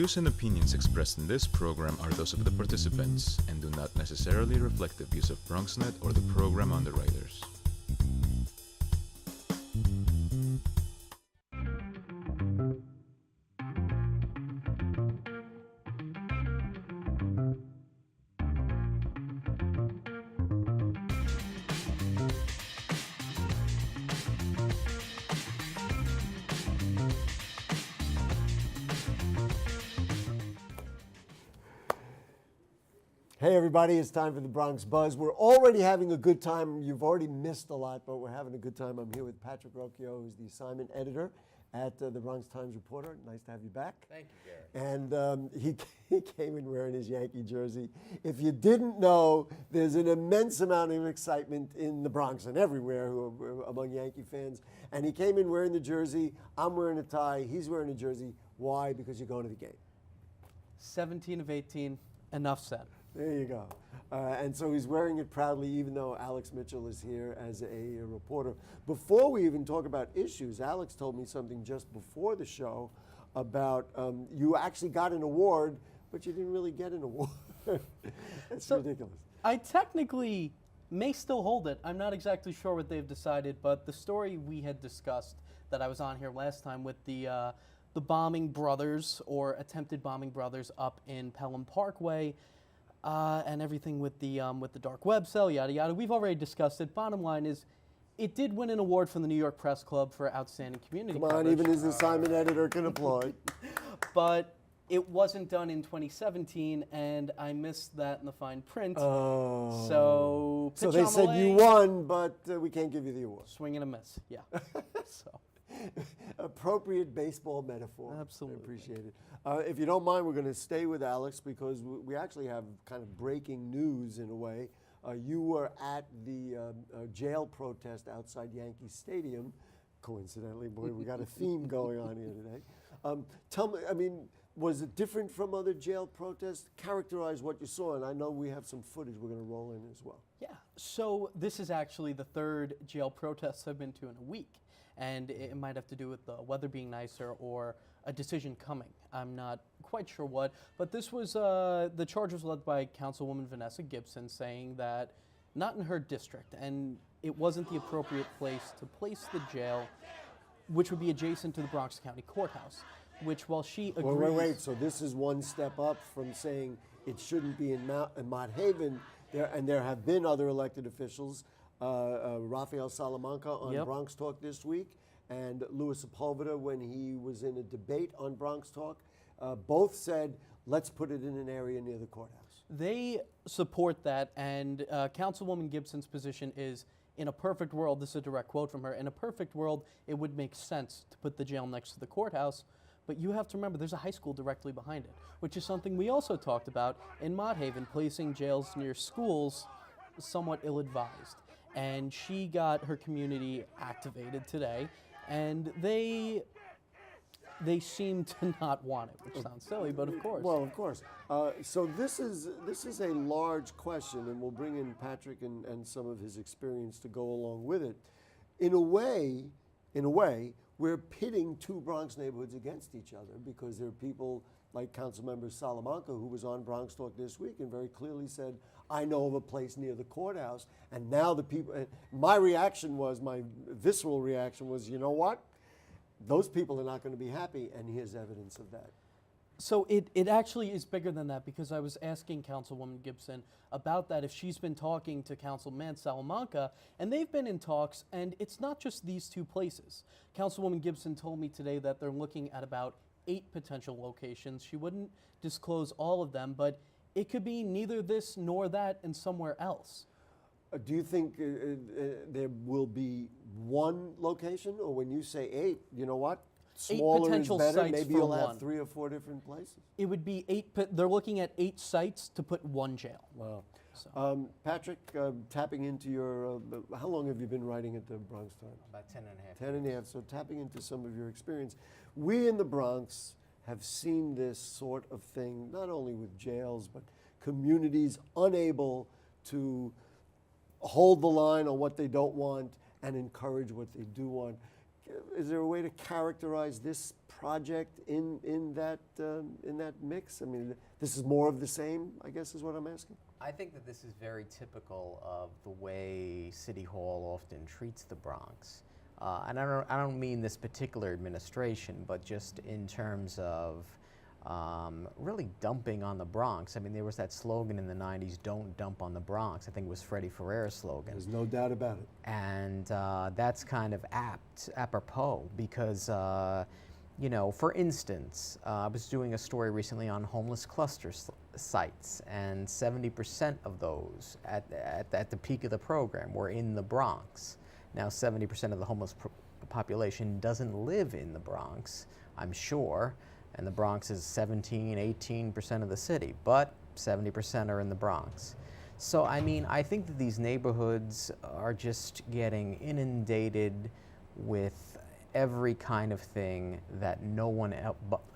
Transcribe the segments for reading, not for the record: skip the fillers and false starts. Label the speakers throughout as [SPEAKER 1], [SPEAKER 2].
[SPEAKER 1] views and opinions expressed in this program are those of the participants and do not necessarily reflect the views of Bronxnet or the program underwriters.
[SPEAKER 2] Hey everybody, it's time for the Bronx Buzz. We're already having a good time. You've already missed a lot, but we're having a good time. I'm here with Patrick Rocchio, who's the assignment editor at the Bronx Times Reporter. Nice to have you back.
[SPEAKER 3] Thank you, Gary.
[SPEAKER 2] And he came in wearing his Yankee jersey. If you didn't know, there's an immense amount of excitement in the Bronx and everywhere among Yankee fans. And he came in wearing the jersey. I'm wearing a tie. He's wearing a jersey. Why? Because you're going to the game.
[SPEAKER 3] 17 of 18, enough said.
[SPEAKER 2] There you go. And so he's wearing it proudly, even though Alex Mitchell is here as a reporter. Before we even talk about issues, Alex told me something just before the show about you actually got an award, but you didn't really get an award. That's ridiculous.
[SPEAKER 3] I technically may still hold it. I'm not exactly sure what they've decided, but the story we had discussed that I was on here last time with the bombing brothers or attempted bombing brothers up in Pelham Parkway, and everything with the dark web cell, yada yada. We've already discussed it. Bottom line is, it did win an award from the New York Press Club for outstanding community
[SPEAKER 2] Come on,
[SPEAKER 3] coverage.
[SPEAKER 2] even his assignment editor can applaud.
[SPEAKER 3] But it wasn't done in 2017, and I missed that in the fine print.
[SPEAKER 2] Oh.
[SPEAKER 3] So
[SPEAKER 2] they said you won, but we can't give you the award.
[SPEAKER 3] Swing and a miss, yeah. So.
[SPEAKER 2] Appropriate baseball metaphor.
[SPEAKER 3] Absolutely.
[SPEAKER 2] I appreciate it. If you don't mind, we're going to stay with Alex because we actually have kind of breaking news in a way. You were at the jail protest outside Yankee Stadium. Coincidentally, boy, we got a theme going on here today. Tell me, I mean, was it different from other jail protests? Characterize what you saw, and I know we have some footage we're going to roll in as well.
[SPEAKER 3] Yeah, so this is actually the third jail protest I've been to in a week. And it might have to do with the weather being nicer or a decision coming. I'm not quite sure what. But this was, the charge was led by Councilwoman Vanessa Gibson saying that not in her district, and it wasn't the appropriate place to place the jail, which would be adjacent to the Bronx County Courthouse, which while she agrees... Wait.
[SPEAKER 2] So this is one step up from saying it shouldn't be in Mott Haven, and there have been other elected officials, Rafael Salamanca on Bronx Talk this week, and Louis Sepulveda when he was in a debate on Bronx Talk, both said, let's put it in an area near the courthouse.
[SPEAKER 3] They support that, and Councilwoman Gibson's position is, in a perfect world, this is a direct quote from her, in a perfect world, it would make sense to put the jail next to the courthouse, but you have to remember there's a high school directly behind it, which is something we also talked about in Mott Haven, placing jails near schools somewhat ill-advised. And she got her community activated today, and they seem to not want it, which sounds silly, but of course.
[SPEAKER 2] Well, of course. So this is a large question, and we'll bring in Patrick and some of his experience to go along with it. In a way, we're pitting two Bronx neighborhoods against each other because there are people like Councilmember Salamanca, who was on Bronx Talk this week and very clearly said, I know of a place near the courthouse. And now the people, my visceral reaction was, you know what? Those people are not going to be happy, and here's evidence of that.
[SPEAKER 3] So it actually is bigger than that, because I was asking Councilwoman Gibson about that, if she's been talking to Councilman Salamanca, and they've been in talks, and it's not just these two places. Councilwoman Gibson told me today that they're looking at about 8 potential locations. She wouldn't disclose all of them, but it could be neither this nor that and somewhere else.
[SPEAKER 2] Do you think there will be one location, or when you say 8, you know what? Smaller
[SPEAKER 3] 8 potential
[SPEAKER 2] is better.
[SPEAKER 3] sites.
[SPEAKER 2] Maybe
[SPEAKER 3] for
[SPEAKER 2] you'll
[SPEAKER 3] one.
[SPEAKER 2] have 3 or 4 different places.
[SPEAKER 3] It would be 8. They're looking at 8 sites to put one jail.
[SPEAKER 2] Wow.
[SPEAKER 3] So.
[SPEAKER 2] Patrick, tapping into your, how long have you been writing at the Bronx Times?
[SPEAKER 4] About 10 and a half.
[SPEAKER 2] 10 and a half. So tapping into some of your experience. We in the Bronx have seen this sort of thing, not only with jails, but communities unable to hold the line on what they don't want and encourage what they do want. is there a way to characterize this project in that mix? I mean, this is more of the same, I guess, is what I'm asking.
[SPEAKER 4] I think that this is very typical of the way City Hall often treats the Bronx. And I don't mean this particular administration, but just in terms of really dumping on the Bronx. I mean, there was that slogan in the 90s, "Don't dump on the Bronx." I think it was Freddie Ferrera's slogan.
[SPEAKER 2] There's no doubt about it.
[SPEAKER 4] And that's kind of apropos, because, you know, for instance, I was doing a story recently on homeless cluster sites, and 70% of those at the peak of the program were in the Bronx. Now, 70% of the homeless population doesn't live in the Bronx, I'm sure, and the Bronx is 17, 18% of the city, but 70% are in the Bronx. So, I mean, I think that these neighborhoods are just getting inundated with every kind of thing that no one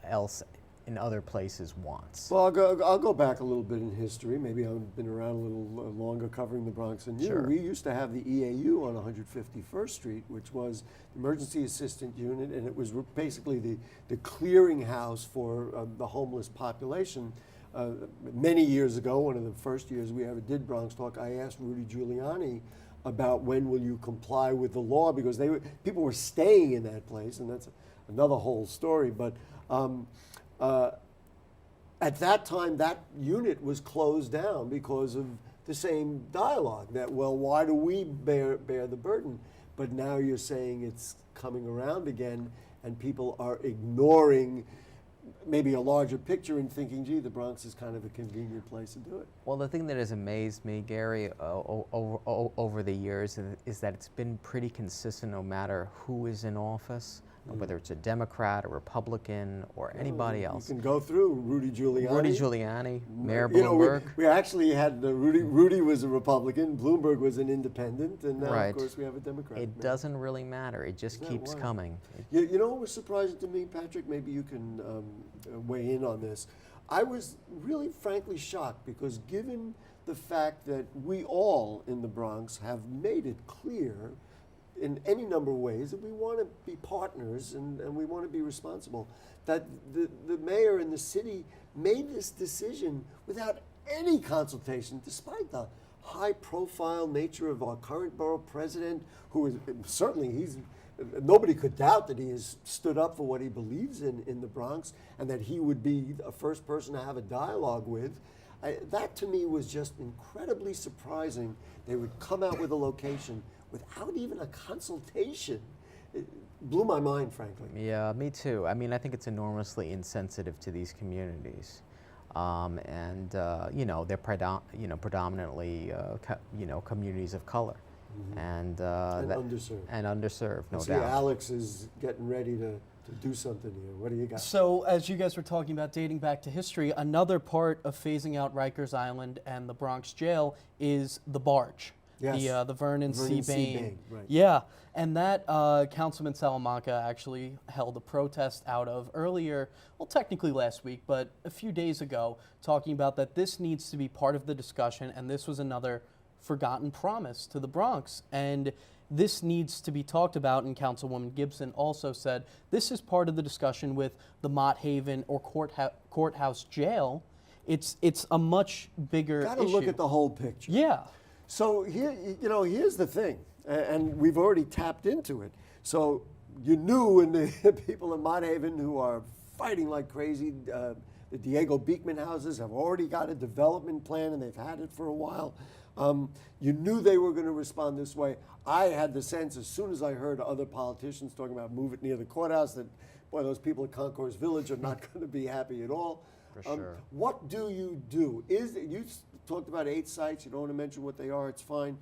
[SPEAKER 4] else in other places wants.
[SPEAKER 2] Well, I'll go back a little bit in history. Maybe I've been around a little longer covering the Bronx than you.
[SPEAKER 4] Sure.
[SPEAKER 2] We used to have the EAU on 151st Street, which was the Emergency Assistant Unit, and it was basically the clearinghouse for the homeless population. Many years ago, one of the first years we ever did Bronx Talk, I asked Rudy Giuliani about when will you comply with the law, because people were staying in that place, and that's another whole story. But at that time, that unit was closed down because of the same dialogue that, well, why do we bear the burden? But now you're saying it's coming around again, and people are ignoring maybe a larger picture and thinking, gee, the Bronx is kind of a convenient place to do it.
[SPEAKER 4] Well, the thing that has amazed me, Gary, over the years is that it's been pretty consistent no matter who is in office, whether it's a Democrat, a Republican, or anybody else.
[SPEAKER 2] You can go through Rudy Giuliani.
[SPEAKER 4] Mayor Bloomberg.
[SPEAKER 2] We actually had Rudy was a Republican, Bloomberg was an independent, and now,
[SPEAKER 4] Right.
[SPEAKER 2] of course, we have a Democrat.
[SPEAKER 4] It doesn't really matter. It just
[SPEAKER 2] Yeah,
[SPEAKER 4] keeps
[SPEAKER 2] why?
[SPEAKER 4] coming.
[SPEAKER 2] You know what was surprising to me, Patrick? Maybe you can weigh in on this. I was really, frankly, shocked because given the fact that we all in the Bronx have made it clear in any number of ways that we want to be partners and we want to be responsible, that the mayor and the city made this decision without any consultation, despite the high-profile nature of our current borough president, who is certainly nobody could doubt that he has stood up for what he believes in the Bronx, and that he would be the first person to have a dialogue with. That to me was just incredibly surprising. They would come out with a location without even a consultation. It blew my mind, frankly.
[SPEAKER 4] Yeah, me too. I mean, I think it's enormously insensitive to these communities. You know, they're predominantly communities of color. And
[SPEAKER 2] underserved.
[SPEAKER 4] And underserved, no
[SPEAKER 2] See,
[SPEAKER 4] doubt.
[SPEAKER 2] Alex is getting ready to do something here. What do you got?
[SPEAKER 3] So, as you guys were talking about dating back to history, another part of phasing out Rikers Island and the Bronx jail is the barge.
[SPEAKER 2] Yes.
[SPEAKER 3] The Vernon C. Bain.
[SPEAKER 2] Right.
[SPEAKER 3] Yeah, and that Councilman Salamanca actually held a protest out of earlier, well, technically last week, but a few days ago, talking about that this needs to be part of the discussion, and this was another forgotten promise to the Bronx. And this needs to be talked about, and Councilwoman Gibson also said this is part of the discussion with the Mott Haven or courthouse jail. It's a much bigger issue.
[SPEAKER 2] Got to look at the whole picture.
[SPEAKER 3] Yeah.
[SPEAKER 2] So here, here's the thing, and we've already tapped into it. So you knew, and the people in Mott Haven who are fighting like crazy, the Diego Beekman houses have already got a development plan, and they've had it for a while. You knew they were going to respond this way. I had the sense, as soon as I heard other politicians talking about move it near the courthouse, that, boy, those people at Concourse Village are not going to be happy at all.
[SPEAKER 4] For sure.
[SPEAKER 2] What do? You talked about 8 sites. You don't want to mention what they are. It's fine.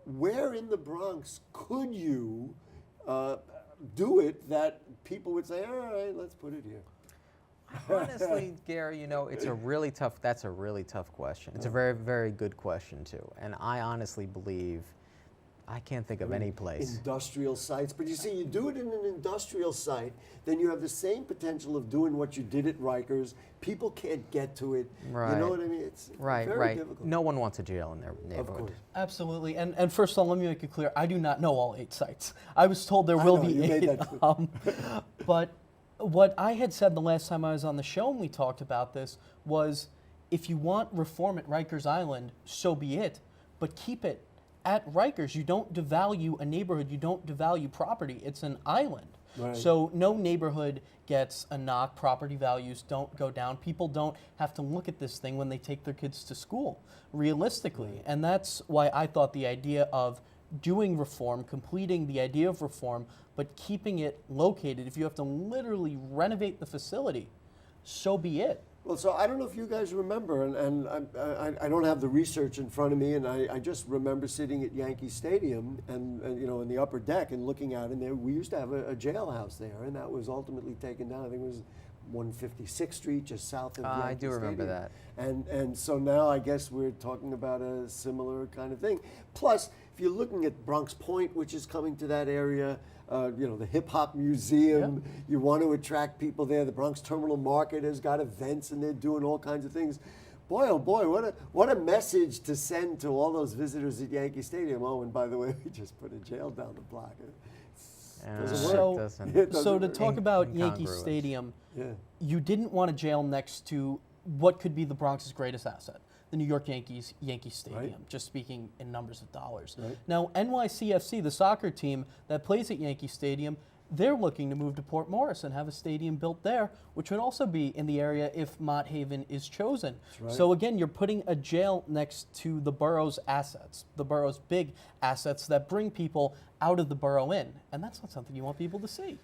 [SPEAKER 2] Where in the Bronx could you do it that people would say, all right, let's put it here?
[SPEAKER 4] Honestly, Gary, that's a really tough question. It's a very, very good question, too. And I honestly believe I can't think of any place.
[SPEAKER 2] Industrial sites. But you see, you do it in an industrial site, then you have the same potential of doing what you did at Rikers. People can't get to it.
[SPEAKER 4] Right.
[SPEAKER 2] You know what I mean? It's
[SPEAKER 4] Right,
[SPEAKER 2] very
[SPEAKER 4] right.
[SPEAKER 2] difficult.
[SPEAKER 4] No one wants a jail in their
[SPEAKER 2] Of
[SPEAKER 4] neighborhood.
[SPEAKER 2] course.
[SPEAKER 3] Absolutely. And first of all, let me make it clear, I do not know all 8 sites. I was told there
[SPEAKER 2] I
[SPEAKER 3] will
[SPEAKER 2] know,
[SPEAKER 3] be
[SPEAKER 2] you
[SPEAKER 3] 8.
[SPEAKER 2] made that clear.
[SPEAKER 3] But what I had said the last time I was on the show and we talked about this was, if you want reform at Rikers Island, so be it, but keep it at Rikers. You don't devalue a neighborhood, you don't devalue property. It's an island.
[SPEAKER 2] Right.
[SPEAKER 3] So no neighborhood gets a knock, property values don't go down. People don't have to look at this thing when they take their kids to school, realistically.
[SPEAKER 2] Right.
[SPEAKER 3] And that's why I thought the idea of doing reform, completing the idea of reform, but keeping it located, if you have to literally renovate the facility, so be it.
[SPEAKER 2] Well, so I don't know if you guys remember, and I don't have the research in front of me, and I just remember sitting at Yankee Stadium and you know, in the upper deck and looking out, and there we used to have a jailhouse there, and that was ultimately taken down. I think it was 156th Street, just south of Yankee
[SPEAKER 4] I do remember
[SPEAKER 2] Stadium.
[SPEAKER 4] that.
[SPEAKER 2] And so now I guess we're talking about a similar kind of thing. Plus, if you're looking at Bronx Point, which is coming to that area, you know, the Hip Hop Museum, you want to attract people there. The Bronx Terminal Market has got events and they're doing all kinds of things. Boy, oh boy, what a message to send to all those visitors at Yankee Stadium. Oh, and by the way, we just put a jail down the block. Doesn't work.
[SPEAKER 3] So,
[SPEAKER 4] doesn't.
[SPEAKER 2] It doesn't
[SPEAKER 3] so to
[SPEAKER 2] work.
[SPEAKER 3] talk about Yankee
[SPEAKER 4] Incongruous.
[SPEAKER 3] Stadium,
[SPEAKER 2] Yeah.
[SPEAKER 3] you didn't want a jail next to what could be the Bronx's greatest asset, the New York Yankees Yankee Stadium,
[SPEAKER 2] Right.
[SPEAKER 3] just speaking in numbers of dollars.
[SPEAKER 2] Right.
[SPEAKER 3] Now, NYCFC, the soccer team that plays at Yankee Stadium, they're looking to move to Port Morris and have a stadium built there, which would also be in the area if Mott Haven is chosen.
[SPEAKER 2] right.
[SPEAKER 3] So again, you're putting a jail next to the borough's assets, the borough's big assets that bring people out of the borough in, and that's not something you want people to see.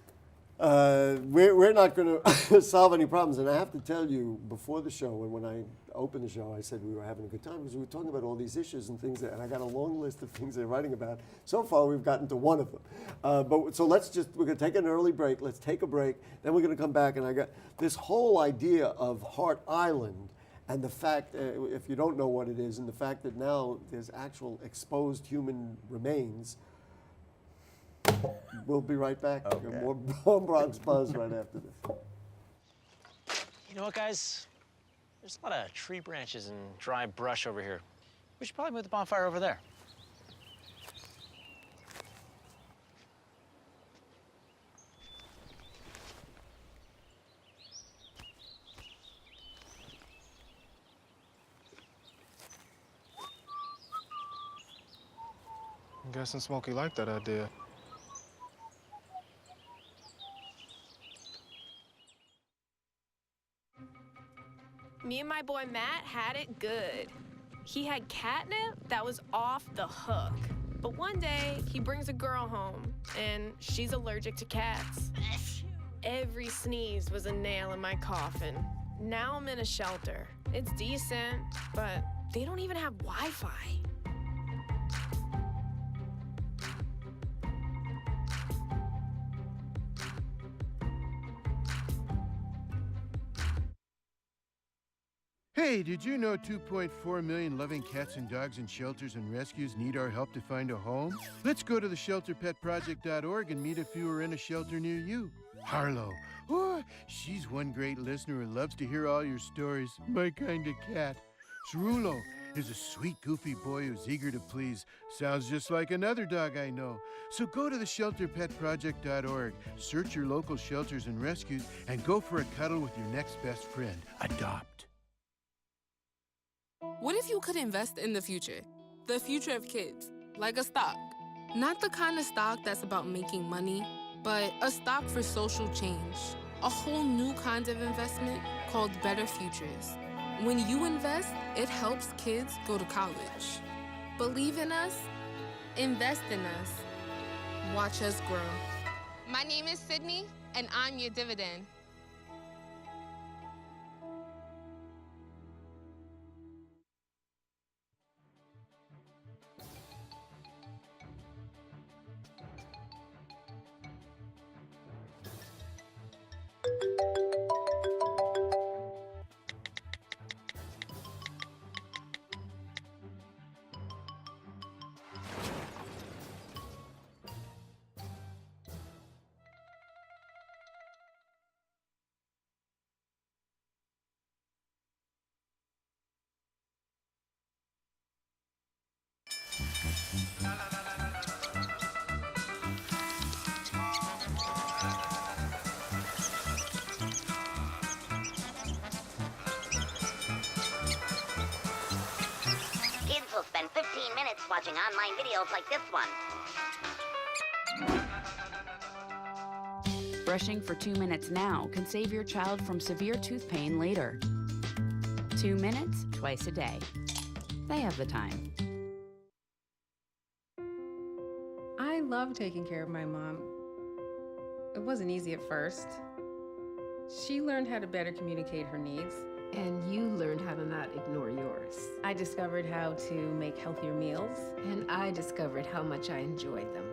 [SPEAKER 2] We're not going to solve any problems. And I have to tell you, before the show, and when I opened the show, I said we were having a good time because we were talking about all these issues and things, and I got a long list of things they're writing about. So far, we've gotten to one of them. So we're going to take an early break. Let's take a break. Then we're going to come back, and I got this whole idea of Hart Island and the fact, if you don't know what it is, and the fact that now there's actual exposed human remains. We'll be right back.
[SPEAKER 4] Okay.
[SPEAKER 2] More Bronx Buzz right after this.
[SPEAKER 5] You know what, guys? There's a lot of tree branches and dry brush over here. We should probably move the bonfire over there.
[SPEAKER 6] I'm guessing Smokey liked that idea.
[SPEAKER 7] Me and my boy Matt had it good. He had catnip that was off the hook. But one day, he brings a girl home, and she's allergic to cats. Every sneeze was a nail in my coffin. Now I'm in a shelter. It's decent, but they don't even have Wi-Fi.
[SPEAKER 8] Hey, did you know 2.4 million loving cats and dogs in shelters and rescues need our help to find a home? Let's go to the shelterpetproject.org and meet if you are in a shelter near you. Harlow, oh, she's one great listener who loves to hear all your stories. My kind of cat. Cerulo is a sweet, goofy boy who's eager to please. Sounds just like another dog I know. So go to the shelterpetproject.org, search your local shelters and rescues, and go for a cuddle with your next best friend. Adopt.
[SPEAKER 9] What if you could invest in the future of kids, like a stock? Not the kind of stock that's about making money, but a stock for social change. A whole new kind of investment called Better Futures. When you invest, it helps kids go to college. Believe in us, invest in us, watch us grow.
[SPEAKER 10] My name is Sydney, and I'm your dividend.
[SPEAKER 11] Kids will spend 15 minutes watching online videos like this one.
[SPEAKER 12] Brushing for 2 minutes now can save your child from severe tooth pain later. 2 minutes twice a day. They have the time.
[SPEAKER 13] I love taking care of my mom. It wasn't easy at first. She learned how to better communicate her needs.
[SPEAKER 14] And you learned how to not ignore yours.
[SPEAKER 13] I discovered how to make healthier meals.
[SPEAKER 14] And I discovered how much I enjoyed them.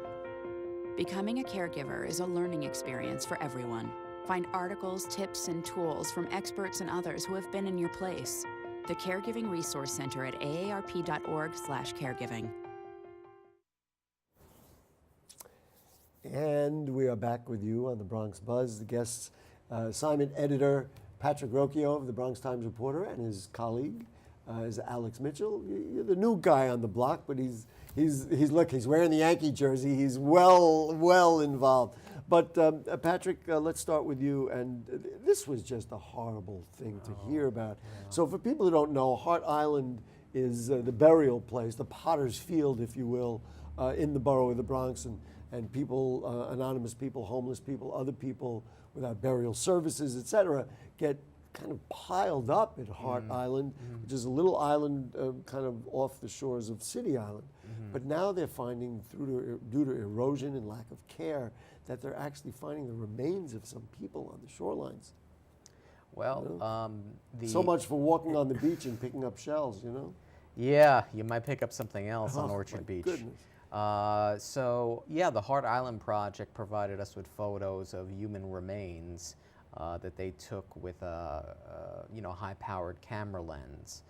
[SPEAKER 12] Becoming a caregiver is a learning experience for everyone. Find articles, tips, and tools from experts and others who have been in your place. The Caregiving Resource Center at aarp.org/caregiving.
[SPEAKER 2] And we are back with you on the Bronx Buzz. The guests, assignment editor Patrick Rocchio of the Bronx Times Reporter, and his colleague is Alex Mitchell. You're the new guy on the block, but he's wearing the Yankee jersey. He's well involved. But Patrick, let's start with you. And this was just a horrible thing to hear about. Yeah. So for people who don't know, Hart Island is the burial place, the Potter's Field, if you will, in the borough of the Bronx, and people, anonymous people, homeless people, other people without burial services, etc., get kind of piled up at Hart Island, which is a little island kind of off the shores of City Island. But now they're finding, due to erosion and lack of care, that they're actually finding the remains of some people on the shorelines.
[SPEAKER 4] Well,
[SPEAKER 2] you know? So much for walking on the beach and picking up shells, you know?
[SPEAKER 4] Yeah, you might pick up something else on Orchard Beach.
[SPEAKER 2] Goodness.
[SPEAKER 4] So yeah, the Hart Island Project provided us with photos of human remains that they took with a high-powered camera lens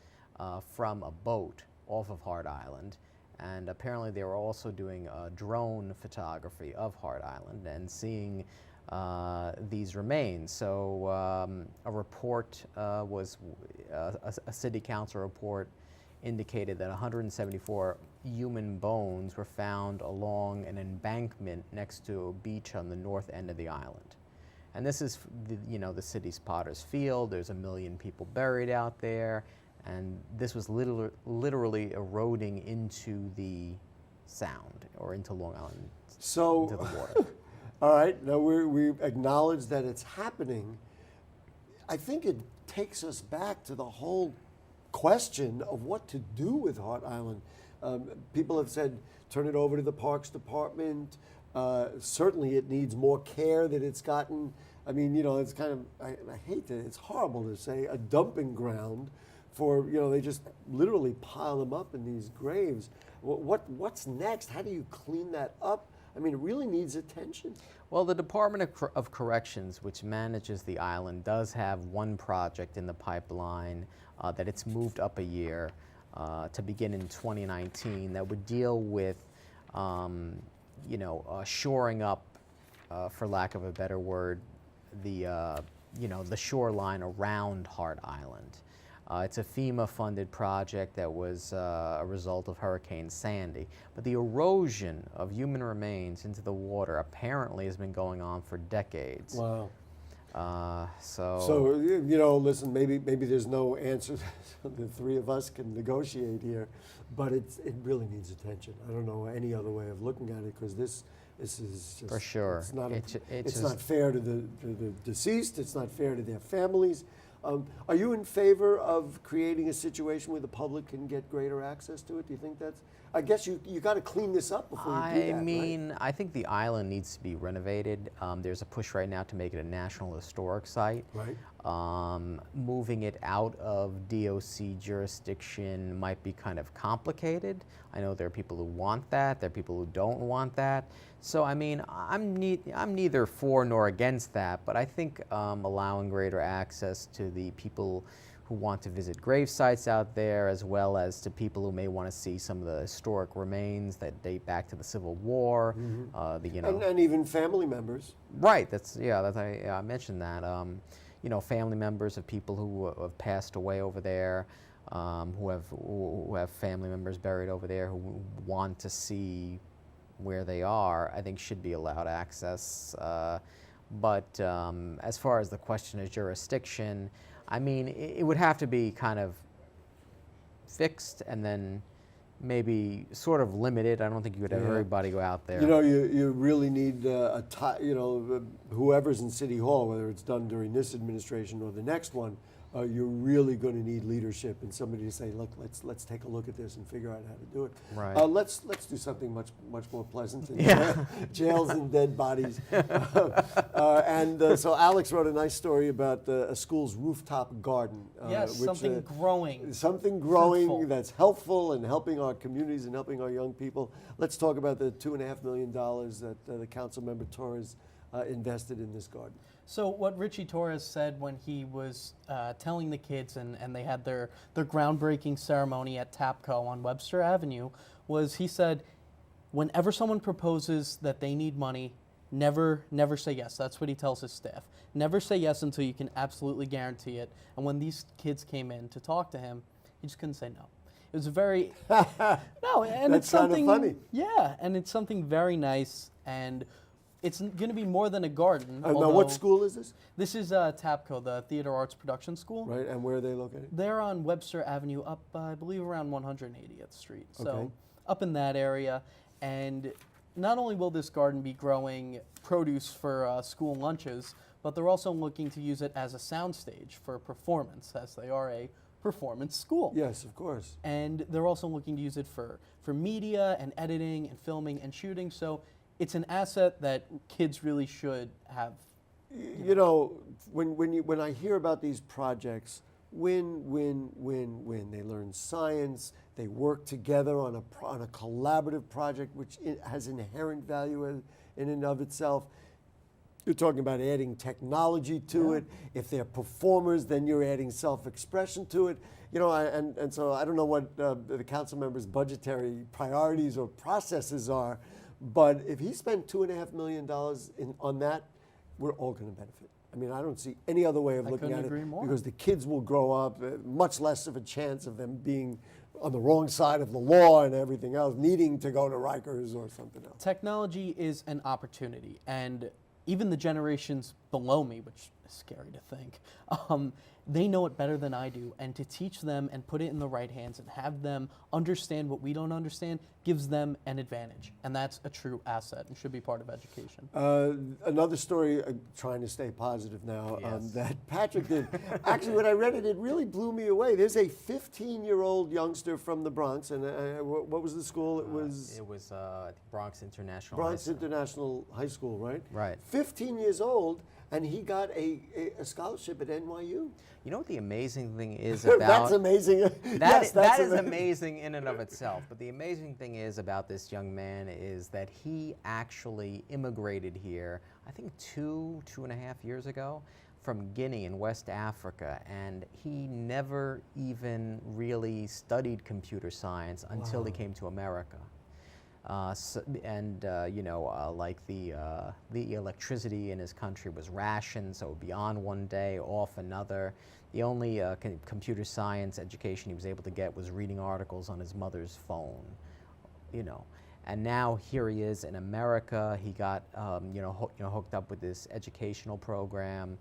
[SPEAKER 4] from a boat off of Hart Island, and apparently they were also doing drone photography of Hart Island and seeing these remains. So a report was a city council report indicated that 174 human bones were found along an embankment next to a beach on the north end of the island. And this is, the city's Potter's Field. There's 1 million people buried out there, and this was literally eroding into the Sound or into Long Island, into the water.
[SPEAKER 2] All right, now we acknowledge that it's happening. I think it takes us back to the whole question of what to do with Hart Island. People have said, turn it over to the Parks Department. Certainly it needs more care than it's gotten. I mean, it's kind of, I hate that, it's horrible to say, a dumping ground for, they just literally pile them up in these graves. What's next? How do you clean that up? I mean, it really needs attention.
[SPEAKER 4] Well, the Department of Corrections, which manages the island, does have one project in the pipeline that it's moved up a year to begin in 2019 that would deal with, shoring up, for lack of a better word, the shoreline around Hart Island. It's a FEMA-funded project that was a result of Hurricane Sandy. But the erosion of human remains into the water apparently has been going on for decades.
[SPEAKER 2] Wow.
[SPEAKER 4] So
[SPEAKER 2] listen, maybe there's no answer the three of us can negotiate here, but it really needs attention. I don't know any other way of looking at it, because this is just,
[SPEAKER 4] for sure.
[SPEAKER 2] It's not fair to the deceased. It's not fair to their families. Are you in favor of creating a situation where the public can get greater access to it? Do you think that's? I guess you got to clean this up before you do that. I mean,
[SPEAKER 4] right? I think the island needs to be renovated. There's a push right now to make it a National Historic Site.
[SPEAKER 2] Right.
[SPEAKER 4] Moving it out of DOC jurisdiction might be kind of complicated. I know there are people who want that. There are people who don't want that. So I mean, I'm neither for nor against that, but I think allowing greater access to the people who want to visit grave sites out there, as well as to people who may want to see some of the historic remains that date back to the Civil War.
[SPEAKER 2] And even family members.
[SPEAKER 4] Right. I mentioned that. Family members of people who have passed away over there. who have family members buried over there who want to see where they are, I think should be allowed access. But as far as the question of jurisdiction, I mean, it would have to be kind of fixed and then maybe sort of limited. I don't think you could have everybody go out there.
[SPEAKER 2] You know, you really need whoever's in City Hall, whether it's done during this administration or the next one, you're really going to need leadership and somebody to say, look, let's take a look at this and figure out how to do it.
[SPEAKER 4] Right.
[SPEAKER 2] Let's do something much more pleasant than jails and dead bodies. So Alex wrote a nice story about a school's rooftop garden.
[SPEAKER 3] Yes,
[SPEAKER 2] which,
[SPEAKER 3] something growing.
[SPEAKER 2] Something growing
[SPEAKER 3] fruitful.
[SPEAKER 2] that's helpful and helping our communities and helping our young people. Let's talk about the $2.5 million that the council member Torres invested in this garden.
[SPEAKER 3] So what Richie Torres said when he was telling the kids and they had their groundbreaking ceremony at Tapco on Webster Avenue was he said, whenever someone proposes that they need money, never say yes. That's what he tells his staff. Never say yes until you can absolutely guarantee it. And when these kids came in to talk to him, he just couldn't say no. It was very no, and
[SPEAKER 2] that's
[SPEAKER 3] it's something
[SPEAKER 2] kind of funny.
[SPEAKER 3] Yeah, and it's something very nice, and it's going to be more than a garden.
[SPEAKER 2] Now, what school is this?
[SPEAKER 3] This is Tapco, the Theater Arts Production School.
[SPEAKER 2] Right, and where are they located?
[SPEAKER 3] They're on Webster Avenue, up I believe around 180th Street. So
[SPEAKER 2] Okay.
[SPEAKER 3] up in that area, and not only will this garden be growing produce for school lunches, but they're also looking to use it as a soundstage for performance, as they are a performance school.
[SPEAKER 2] Yes, of course.
[SPEAKER 3] And they're also looking to use it for media and editing and filming and shooting. So it's an asset that kids really should have.
[SPEAKER 2] You know, when I hear about these projects, win. They learn science. They work together on a collaborative project, which has inherent value in and of itself. You're talking about adding technology to it. If they're performers, then you're adding self-expression to it. You know, and so I don't know what the council members' budgetary priorities or processes are, but if he spent $2.5 million on that, we're all going to benefit. I mean, I don't see any other way of looking at it because the kids will grow up, much less of a chance of them being on the wrong side of the law and everything else, needing to go to Rikers or something else.
[SPEAKER 3] Technology is an opportunity, and even the generations below me, which is scary to think, they know it better than I do. And to teach them and put it in the right hands and have them understand what we don't understand gives them an advantage. And that's a true asset and should be part of education.
[SPEAKER 2] Another story, trying to stay positive now, that Patrick did. Actually, when I read it, it really blew me away. There's a 15-year-old youngster from the Bronx, and what was the school? It was
[SPEAKER 4] Bronx International
[SPEAKER 2] Bronx International High School, right?
[SPEAKER 4] Right.
[SPEAKER 2] 15 years old, and he got a scholarship at NYU.
[SPEAKER 4] You know what the amazing thing is about...
[SPEAKER 2] That's amazing.
[SPEAKER 4] That is amazing in and of itself. But the amazing thing is about this young man is that he actually immigrated here, I think 2.5 years ago, from Guinea in West Africa. And he never even really studied computer science until he came to America. Like the electricity in his country was rationed, so it would be on one day, off another. The only computer science education he was able to get was reading articles on his mother's phone, you know. And now here he is in America. He got hooked up with this educational program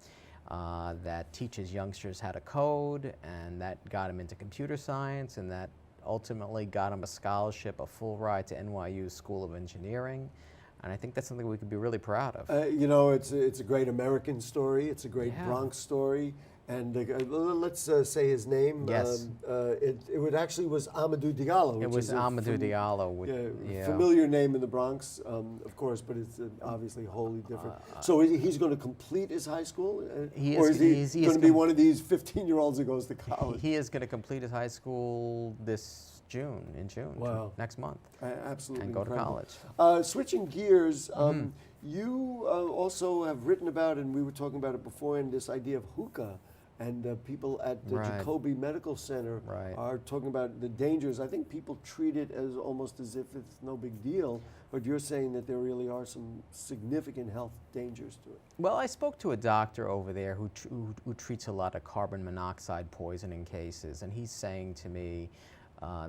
[SPEAKER 4] that teaches youngsters how to code, and that got him into computer science, and that ultimately got him a scholarship, a full ride to NYU School of Engineering. And I think that's something we could be really proud of.
[SPEAKER 2] You know, it's a great American story. It's a great Bronx story. And let's say his name.
[SPEAKER 4] Yes.
[SPEAKER 2] It actually was Amadou Diallo.
[SPEAKER 4] It was Amadou Diallo.
[SPEAKER 2] Familiar name in the Bronx, of course, but it's obviously wholly different. So he's going to complete his high school? Or is he going to be one of these 15-year-olds that goes to college?
[SPEAKER 4] He is going to complete his high school in June, next month.
[SPEAKER 2] Absolutely
[SPEAKER 4] and go
[SPEAKER 2] incredible.
[SPEAKER 4] to college.
[SPEAKER 2] Switching gears, you also have written about, and we were talking about it before, and this idea of hookah And people at the
[SPEAKER 4] Right.
[SPEAKER 2] Jacoby Medical Center
[SPEAKER 4] Right.
[SPEAKER 2] are talking about the dangers. I think people treat it as almost as if it's no big deal, but you're saying that there really are some significant health dangers to it.
[SPEAKER 4] Well, I spoke to a doctor over there who treats a lot of carbon monoxide poisoning cases, and he's saying to me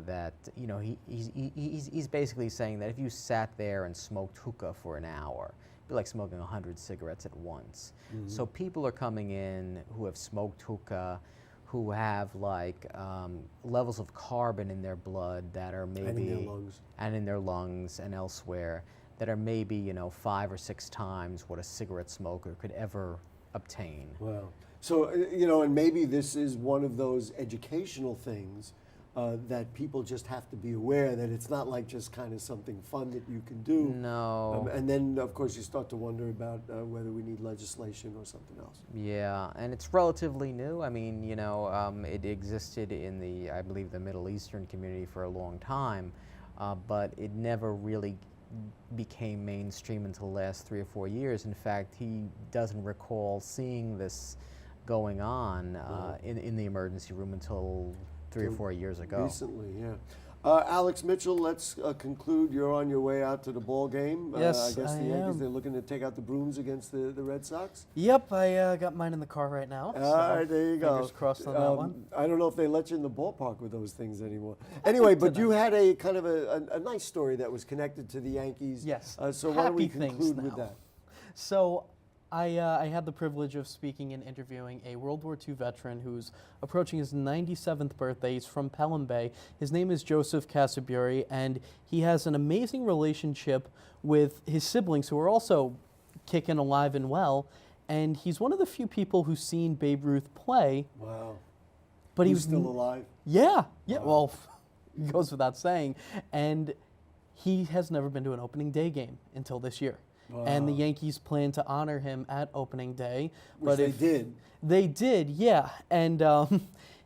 [SPEAKER 4] that, you know, he's basically saying that if you sat there and smoked hookah for an hour, it'd be like smoking 100 cigarettes at once.
[SPEAKER 2] Mm-hmm.
[SPEAKER 4] So people are coming in who have smoked hookah, who have like levels of carbon in their blood that are maybe
[SPEAKER 2] And in their lungs.
[SPEAKER 4] and in their lungs and elsewhere that are maybe, you know, 5 or 6 times what a cigarette smoker could ever obtain.
[SPEAKER 2] Wow. So, you know, and maybe this is one of those educational things that people just have to be aware that it's not like just kind of something fun that you can do.
[SPEAKER 4] No.
[SPEAKER 2] And then, of course, you start to wonder about whether we need legislation or something else.
[SPEAKER 4] Yeah, and it's relatively new. I mean, you know, it existed in the, I believe, the Middle Eastern community for a long time, but it never really became mainstream until the last 3 or 4 years. In fact, he doesn't recall seeing this going on in the emergency room until 3 or 4 years ago.
[SPEAKER 2] Recently, yeah. Alex Mitchell, let's conclude. You're on your way out to the ball game.
[SPEAKER 3] Yes,
[SPEAKER 2] I guess
[SPEAKER 3] I
[SPEAKER 2] the Yankees,
[SPEAKER 3] am.
[SPEAKER 2] they're looking to take out the Brooms against the Red Sox.
[SPEAKER 3] Yep, I got mine in the car right now.
[SPEAKER 2] All right, there you go.
[SPEAKER 3] Fingers crossed on that one.
[SPEAKER 2] I don't know if they let you in the ballpark with those things anymore. Anyway, but you had a kind of a nice story that was connected to the Yankees.
[SPEAKER 3] Yes.
[SPEAKER 2] So why don't we
[SPEAKER 3] Happy things
[SPEAKER 2] conclude with
[SPEAKER 3] now.
[SPEAKER 2] that?
[SPEAKER 3] So I had the privilege of speaking and interviewing a World War II veteran who's approaching his 97th birthday. He's from Pelham Bay. His name is Joseph Casaburi, and he has an amazing relationship with his siblings who are also kicking alive and well. And he's one of the few people who's seen Babe Ruth play.
[SPEAKER 2] Wow.
[SPEAKER 3] But
[SPEAKER 2] He's still alive?
[SPEAKER 3] Yeah. Yeah.
[SPEAKER 2] Wow.
[SPEAKER 3] Well, it goes without saying. And he has never been to an opening day game until this year. And the
[SPEAKER 2] Wow.
[SPEAKER 3] Yankees plan to honor him at opening day.
[SPEAKER 2] Which they did.
[SPEAKER 3] They did, yeah. And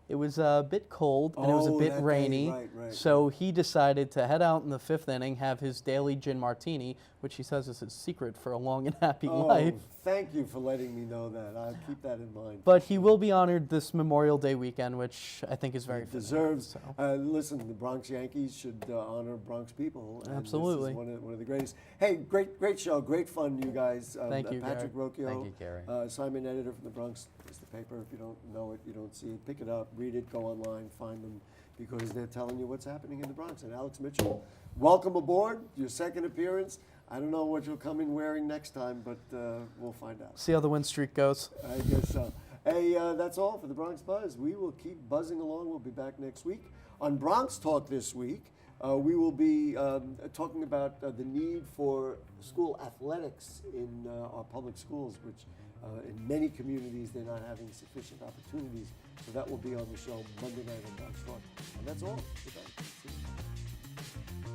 [SPEAKER 3] it was a bit cold and it was a
[SPEAKER 2] Oh,
[SPEAKER 3] bit
[SPEAKER 2] that day,
[SPEAKER 3] rainy.
[SPEAKER 2] right,
[SPEAKER 3] So he decided to head out in the 5th inning, have his daily gin martini, which he says is his secret for a long and happy life.
[SPEAKER 2] Thank you for letting me know that. I'll keep that in mind.
[SPEAKER 3] But he will be honored this Memorial Day weekend, which I think is very fitting,
[SPEAKER 2] Deserves.
[SPEAKER 3] so.
[SPEAKER 2] Listen, the Bronx Yankees should honor Bronx people. And
[SPEAKER 3] Absolutely.
[SPEAKER 2] This is one of the greatest. Hey, great show, great fun, you guys.
[SPEAKER 3] Thank you,
[SPEAKER 2] Patrick
[SPEAKER 3] Gary.
[SPEAKER 2] Rocchio,
[SPEAKER 4] Thank you, Gary.
[SPEAKER 2] Simon, editor from the Bronx. It's the paper. If you don't know it, you don't see it. Pick it up, read it, go online, find them, because they're telling you what's happening in the Bronx. And Alex Mitchell, welcome aboard. Your second appearance. I don't know what you'll come in wearing next time, but we'll find out.
[SPEAKER 3] See how the win streak goes.
[SPEAKER 2] I guess so. Hey, that's all for the Bronx Buzz. We will keep buzzing along. We'll be back next week. On Bronx Talk this week, we will be talking about the need for school athletics in our public schools, which in many communities they're not having sufficient opportunities. So that will be on the show Monday night on Bronx Talk. And that's all. Goodbye. See you.